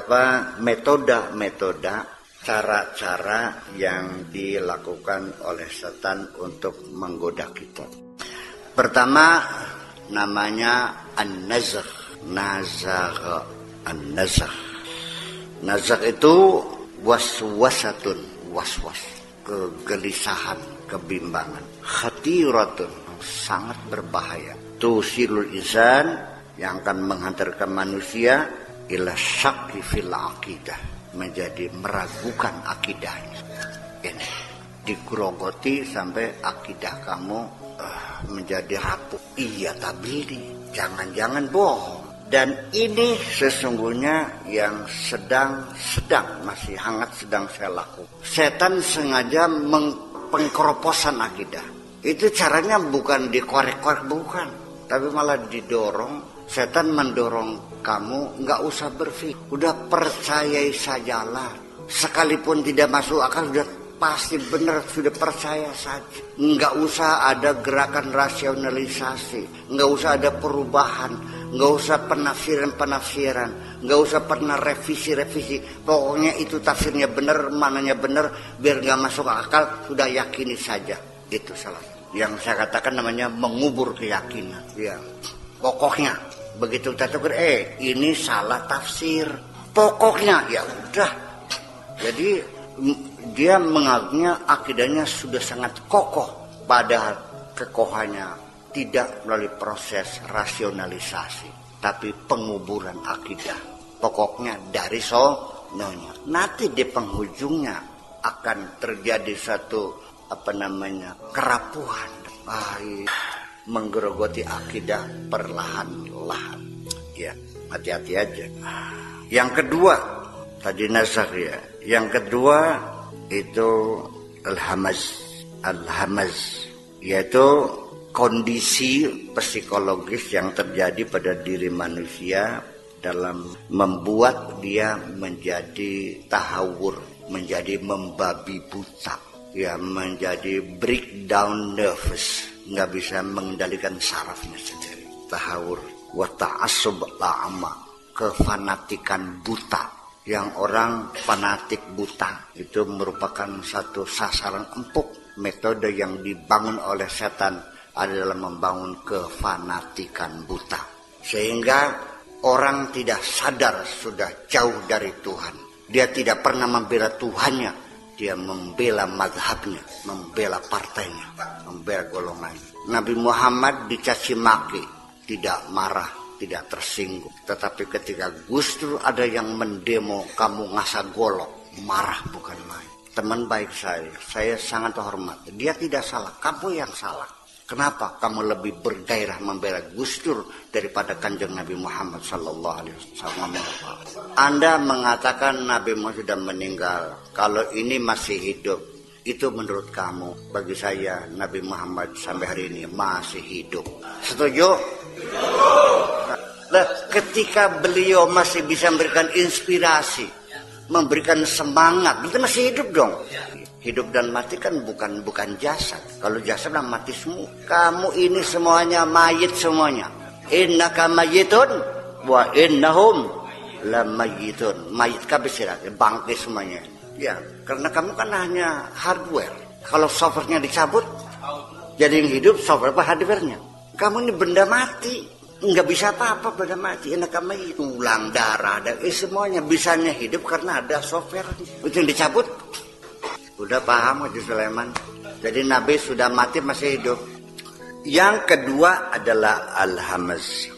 beberapa metode-metode, cara-cara yang dilakukan oleh setan untuk menggoda kita. Pertama namanya an-nazgh. An-nazgh itu waswasatun, was-was, kegelisahan, kebimbangan. Khatiratun, sangat berbahaya. Tusilul insan, yang akan menghantarkan manusia ila syakki fil aqidah, menjadi meragukan akidahnya. Ini digrogoti sampai akidah kamu menjadi rapuh. Iya tablighi, jangan-jangan bohong. Dan ini sesungguhnya yang sedang masih hangat sedang saya lakukan. Setan sengaja pengkeroposan akidah. Itu caranya bukan dikorek-korek, bukan, tapi malah didorong. Setan mendorong kamu nggak usah berpikir, udah percayai sajalah. Sekalipun tidak masuk akal sudah pasti benar, sudah percaya saja. Nggak usah ada gerakan rasionalisasi, nggak usah ada perubahan, nggak usah penafsiran, nggak usah pernah revisi. Pokoknya itu tafsirnya benar, mananya benar, biar nggak masuk akal, sudah yakini saja. Itu salah. Yang saya katakan namanya mengubur keyakinan. Ya, pokoknya begitu kita tegur, ini salah tafsir. Pokoknya ya udah. Jadi dia menganggapnya akidahnya sudah sangat kokoh, padahal kekohannya tidak melalui proses rasionalisasi, tapi penguburan akidah. Pokoknya dari sononya. Nanti di penghujungnya akan terjadi satu kerapuhan, menggerogoti akidah perlahan-lahan. Ya, hati-hati aja. Yang kedua tadi nazar ya. Yang kedua itu al-hamaz, yaitu kondisi psikologis yang terjadi pada diri manusia dalam membuat dia menjadi tahawur, menjadi membabi buta, ya, menjadi breakdown nervous, nggak bisa mengendalikan sarafnya sendiri. Tahawur wa ta'assub la'ama, kefanatikan buta. Yang orang fanatik buta itu merupakan satu sasaran empuk. Metode yang dibangun oleh setan adalah membangun kefanatikan buta, sehingga orang tidak sadar sudah jauh dari Tuhan. Dia tidak pernah membela Tuhannya, dia membela mazhabnya, membela partainya, membela golongannya. Nabi Muhammad dicaci maki, tidak marah, tidak tersinggung. Tetapi ketika justru ada yang mendemo, kamu ngasah golok, marah bukan main. Teman baik saya sangat hormat. Dia tidak salah, kamu yang salah. Kenapa kamu lebih bergairah membela Gus Dur daripada Kanjeng Nabi Muhammad sallallahu alaihi wasallam? Anda mengatakan Nabi Muhammad sudah meninggal. Kalau ini masih hidup, itu menurut kamu. Bagi saya Nabi Muhammad sampai hari ini masih hidup. Setuju? Nah, ketika beliau masih bisa memberikan inspirasi, memberikan semangat, itu masih hidup dong. Hidup dan mati kan bukan jasad. Kalau jasad kan mati semua. Kamu ini semuanya mayit semuanya. Innaka mayyitun wa innahum lamayyitun. Mayit kabisirat, bangkit semuanya. Ya, karena kamu kan hanya hardware. Kalau softwarenya dicabut, jadi yang hidup software apa hardwarenya? Kamu ini benda mati, nggak bisa apa-apa benda mati. Innaka mayyitun, tulang, darah, dan semuanya bisanya hidup karena ada software. Itu yang dicabut. Udah paham Haji Sulaiman? Jadi Nabi sudah mati masih hidup. Yang kedua adalah al-hamaz,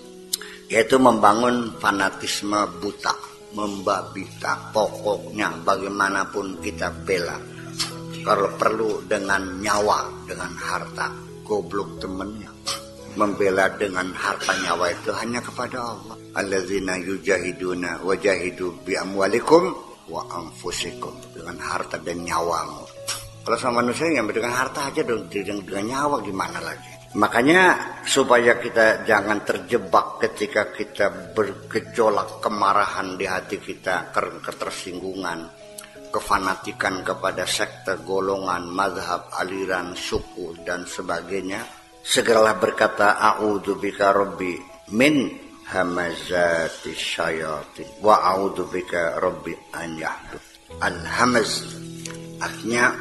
yaitu membangun fanatisme buta, membabita. Pokoknya bagaimanapun kita bela, kalau perlu dengan nyawa, dengan harta. Goblok temennya. Membela dengan harta nyawa itu hanya kepada Allah. Allazina yujahiduna wajahidu bi amwalikum wa anfusikum, dengan harta dan nyawamu. Kalau sama manusia yang dengan harta aja dong, dengan nyawa gimana lagi? Makanya supaya kita jangan terjebak ketika kita bergejolak kemarahan di hati kita, ketersinggungan, kefanatikan kepada sekte, golongan, mazhab, aliran, suku dan sebagainya. Segeralah berkata a'udzubika rabbi min hamazati syayatin wa a'udzubika rabbi an yahdurun. Al-hamaz artinya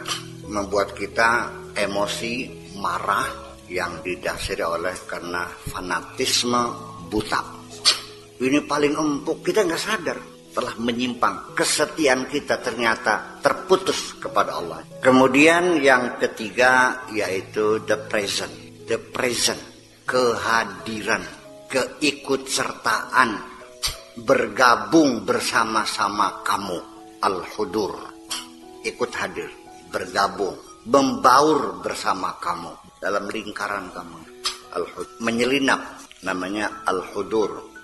membuat kita emosi, marah yang didasari oleh karena fanatisme buta. Ini paling empuk, kita nggak sadar telah menyimpang, kesetiaan kita ternyata terputus kepada Allah. Kemudian yang ketiga yaitu the present, kehadiran, keikutsertaan, bergabung bersama-sama kamu, al-hudur, ikut hadir, bergabung, membaur bersama kamu dalam lingkaran kamu, al-hudur, menyelinap, namanya al-hudur.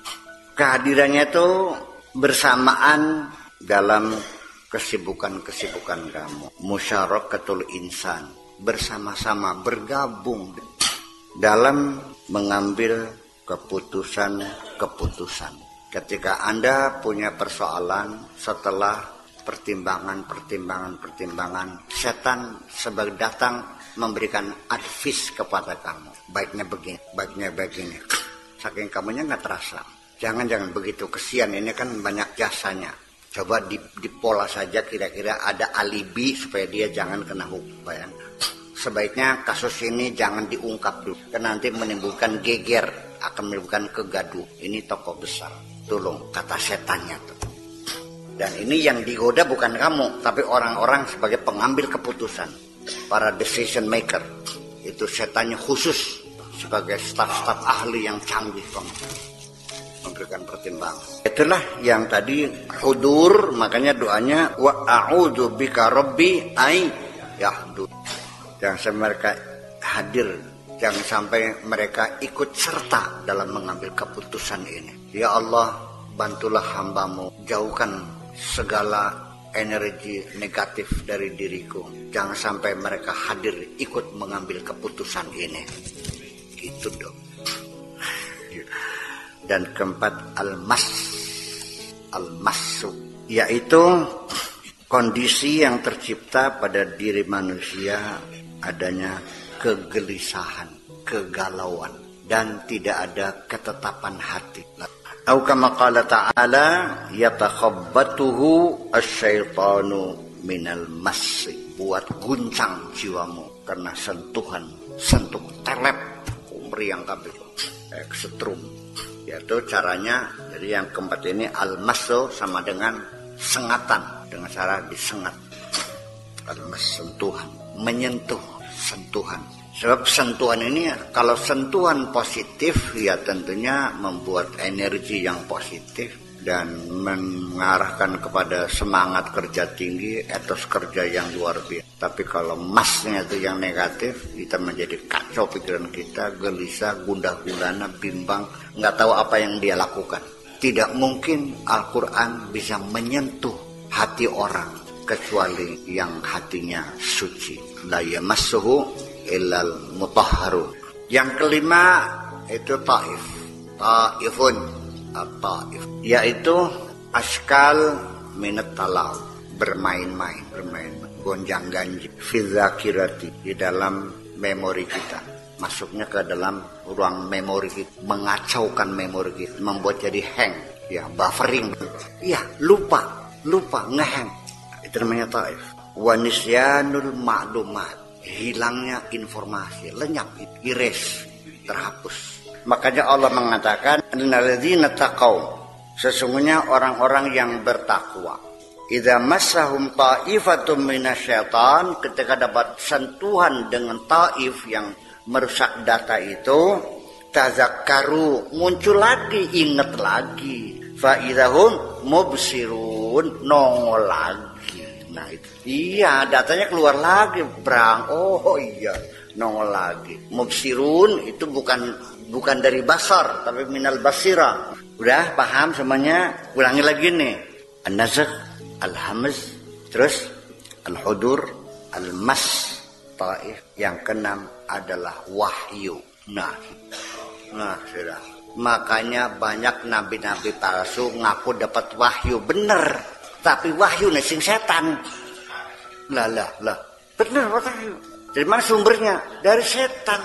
Kehadirannya itu bersamaan dalam kesibukan-kesibukan kamu, musyarakatul insan, bersama-sama bergabung dalam mengambil keputusan-keputusan. Ketika Anda punya persoalan, setelah pertimbangan, setan sebagai datang memberikan advice kepada kamu, baiknya begini, baiknya begini. Saking kamunya nggak terasa. Jangan begitu, kesian, ini kan banyak jasanya. Coba dipola saja, kira-kira ada alibi supaya dia jangan kena hukum. Sebaiknya kasus ini jangan diungkap dulu, karena nanti menimbulkan geger, akan menimbulkan kegaduh. Ini tokoh besar, tolong, kata setannya tuh. Dan ini yang digoda bukan kamu, tapi orang-orang sebagai pengambil keputusan, para decision maker. Itu setannya khusus sebagai staf-staf ahli yang canggih memberikan pertimbangan. Itulah yang tadi hudur, makanya doanya wa a'udzu bika rabbi ay yahdur. Jangan sampai mereka hadir, jangan sampai mereka ikut serta dalam mengambil keputusan ini. Ya Allah, bantulah hambamu, jauhkan segala energi negatif dari diriku. Jangan sampai mereka hadir ikut mengambil keputusan ini. Gitu dong. Dan keempat, al-masu, yaitu kondisi yang tercipta pada diri manusia adanya kegelisahan, kegalauan, dan tidak ada ketetapan hati. Atau kama qala ta'ala yatakhabbatuhu asyaitanu minal massi, buat guncang jiwamu karena sentuh telep meriang kabeh kesetrum. Yaitu caranya, jadi yang keempat ini al-masu sama dengan sengatan, dengan cara disengat. Al-mas, sentuhan, menyentuh, sentuhan. Sebab sentuhan ini, kalau sentuhan positif, ya tentunya membuat energi yang positif dan mengarahkan kepada semangat kerja tinggi, etos kerja yang luar biasa. Tapi kalau masnya itu yang negatif, kita menjadi kacau pikiran kita, gelisah, gundah gulana, bimbang, nggak tahu apa yang dia lakukan. Tidak mungkin Al-Quran bisa menyentuh hati orang kecuali yang hatinya suci. La yamassuhu illal mutahharun. Yang kelima itu taif, taifun, at-taif, yaitu askal minat talau, bermain-main, gonjang-ganjing, fi dzakirati, di dalam memori kita, masuknya ke dalam ruang memori kita, mengacaukan memori kita, membuat jadi hang, ya, buffering, ya, lupa, ngehang. Itu namanya taif. Wa nisyanul ma'lumat, hilangnya informasi, lenyap, erase, terhapus. Makanya Allah mengatakan, innalladzina taqaw, sesungguhnya orang-orang yang bertakwa, idza massahum ta'ifatum minasyaitan, ketika dapat sentuhan dengan taif yang merusak data itu, tazakkaru, muncul lagi, ingat lagi, fa idzahum mubsirun, nongol lagi. Nah itu, iya, datanya keluar lagi, oh iya, nongol lagi. Mubsirun itu bukan dari basar, tapi minal basira. Udah paham semuanya? Ulangi lagi nih. An-nazakh, al-hamz, terus al-hudur, al-mas, taif. Yang keenam adalah wahyu. Nah sudah. Makanya banyak nabi-nabi palsu ngaku dapat wahyu, bener, tapi wahyu nih sing setan. Lah. Bener wahyu. Dari mana sumbernya? Dari setan.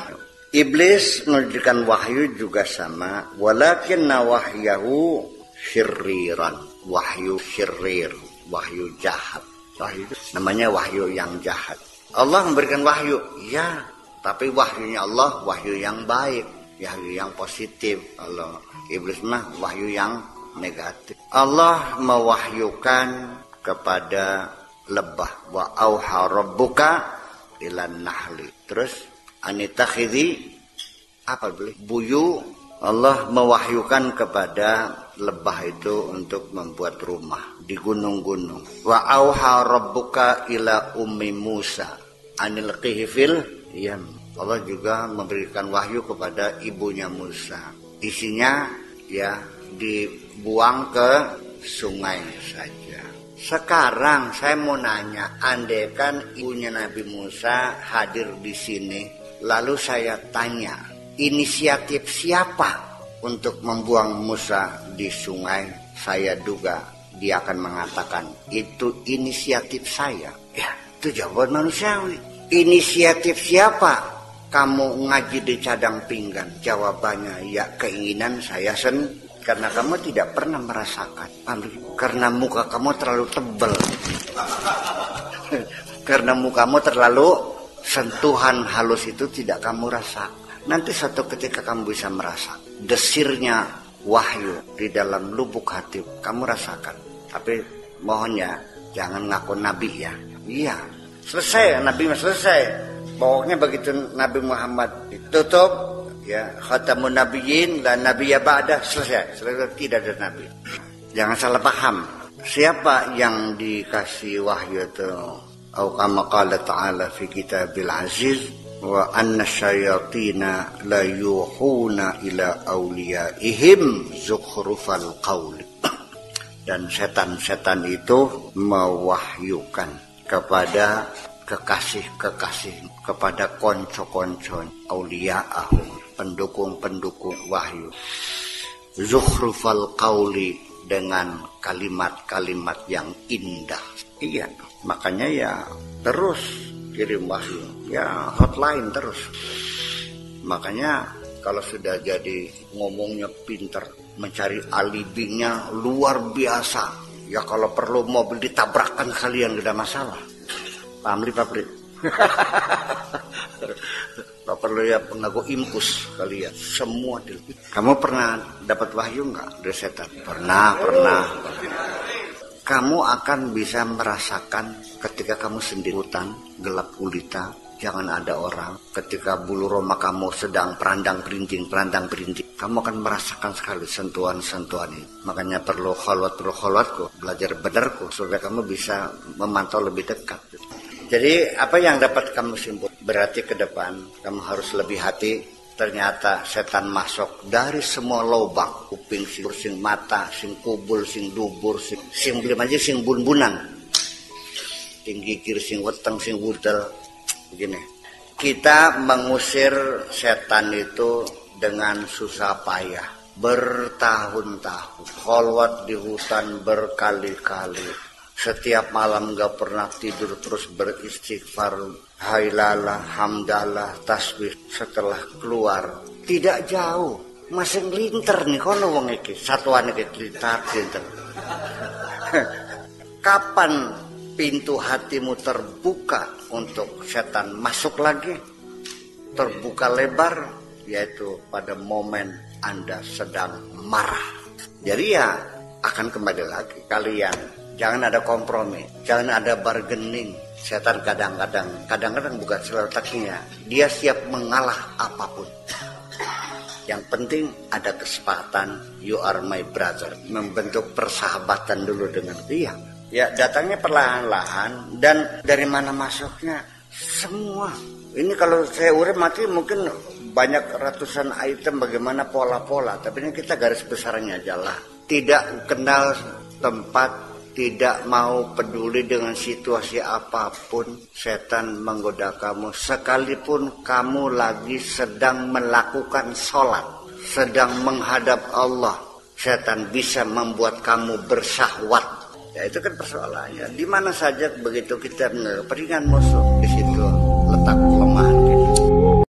Iblis memberikan wahyu juga sama, walakinna wahyahu syirriran, wahyu syirrir, wahyu jahat. Wahyu namanya wahyu yang jahat. Allah memberikan wahyu, ya, tapi wahyunya Allah wahyu yang baik, wahyu yang positif. Allah iblis mah wahyu yang negatif. Allah mewahyukan kepada lebah, wa auha rabbuka ilan nahli. Terus anitakhidhi apa boleh buyu. Allah mewahyukan kepada lebah itu untuk membuat rumah di gunung-gunung. Wa auha rabbuka ila ummi Musa anil qihfil yam. Allah juga memberikan wahyu kepada ibunya Musa. Isinya ya dibuang ke sungai saja. Sekarang saya mau nanya, andaikan ibunya Nabi Musa hadir di sini, lalu saya tanya, inisiatif siapa untuk membuang Musa di sungai? Saya duga dia akan mengatakan, itu inisiatif saya. Ya, itu jawaban manusiawi. Inisiatif siapa kamu ngaji di cadang pinggan? Jawabannya, ya keinginan saya sendiri. Karena kamu tidak pernah merasakan. Karena muka kamu terlalu tebal. Karena mukamu terlalu sentuhan halus itu tidak kamu rasakan. Nanti suatu ketika kamu bisa merasa desirnya wahyu di dalam lubuk hati kamu rasakan. Tapi mohon ya, jangan ngaku nabi ya. Iya, selesai, nabi selesai. Pokoknya begitu Nabi Muhammad ditutup, ya khatamun nabiyyin la nabiyya ba'dah, selesai, tidak ada nabi. Jangan salah paham. Siapa yang dikasih wahyu itu? Au kama qala ta'ala fi kitabil aziz wa anna syayatina la yuhuna ila awliyaihim zukhrufal qaul. Dan setan-setan itu mewahyukan kepada kekasih-kekasih, kepada konco-konco auliya'ahum, pendukung-pendukung wahyu, zukhrufal qauli, dengan kalimat-kalimat yang indah. Iya, makanya ya terus kirim wahyu, ya hotline terus. Makanya kalau sudah jadi ngomongnya pinter, mencari alibinya luar biasa, ya kalau perlu mobil ditabrakkan kalian tidak masalah. Pamli pabrik. Gak perlu ya pengaku impus kalian. Semua dilebih. Kamu pernah dapat wahyu nggak dari setan? Pernah. Kamu akan bisa merasakan ketika kamu sendiri hutan, gelap gulita, jangan ada orang. Ketika bulu roma kamu sedang perandang-perinting, kamu akan merasakan sekali sentuhan-sentuhan ini. Makanya perlu kholwat belajar benar supaya kamu bisa memantau lebih dekat. Jadi apa yang dapat kamu simpul? Berarti ke depan kamu harus lebih hati. Ternyata setan masuk dari semua lubang, kuping, sing mata, sing kubul, sing dubur, sing belum aja sing bun-bunan, sing gigir, sing weteng, sing budel. Begini, kita mengusir setan itu dengan susah payah, bertahun-tahun, kholwat di hutan berkali-kali. Setiap malam gak pernah tidur, terus beristighfar, hailalah, hamdalah, tasbih. Setelah keluar tidak jauh, masih ngelinter nih kono wong iki, satuan iki linter. Kapan pintu hatimu terbuka untuk setan masuk lagi? Terbuka lebar, yaitu pada momen Anda sedang marah. Jadi ya akan kembali lagi kalian. Jangan ada kompromi, jangan ada bargaining. Setan kadang-kadang bukan seletaknya, dia siap mengalah apapun. Yang penting ada kesempatan, you are my brother, membentuk persahabatan dulu dengan dia. Ya datangnya perlahan-lahan, dan dari mana masuknya? Semua. Ini kalau saya urip mati mungkin banyak ratusan item bagaimana pola-pola, tapi ini kita garis besarnya aja lah. Tidak kenal tempat, tidak mau peduli dengan situasi apapun, setan menggoda kamu. Sekalipun kamu lagi sedang melakukan sholat, sedang menghadap Allah, setan bisa membuat kamu bersyahwat. Ya itu kan persoalannya. Di mana saja begitu kita peringan musuh, di situ letak kelemahan.